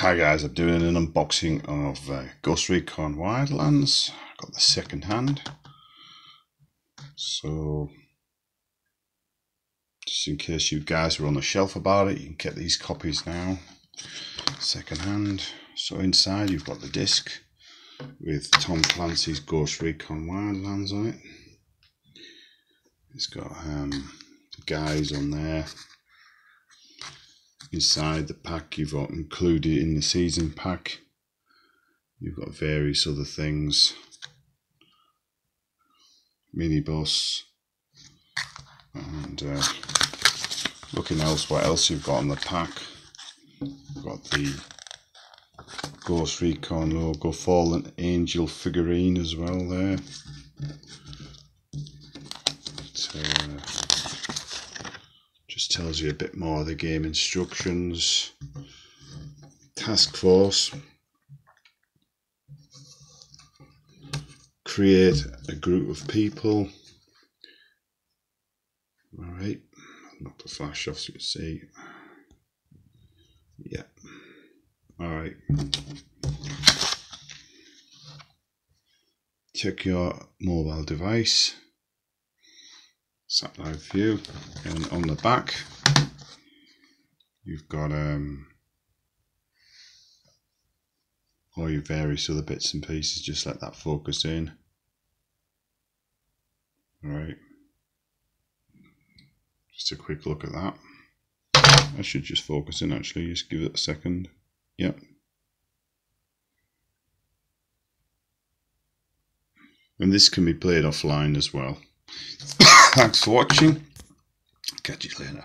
Hi guys, I'm doing an unboxing of Ghost Recon Wildlands. Got the second hand, so just in case you guys were on the shelf about it, you can get these copies now, second hand. So inside you've got the disc with Tom Clancy's Ghost Recon Wildlands on it. It's got the guys on there. Inside the pack you've got included in the season pack, you've got various other things, mini boss, and looking else what else you've got on the pack. You've got the Ghost Recon logo, Fallen Angel figurine as well there. Just tells you a bit more of the game instructions. Task force. Create a group of people. Alright, knock the flash off so you can see. Yeah. Alright. Check your mobile device. Sat nav view, and on the back you've got all your various other bits and pieces. Just let that focus in. Alright, just a quick look at that. I should just focus in actually, just give it a second. Yep. And this can be played offline as well. Thanks for watching. Catch you later.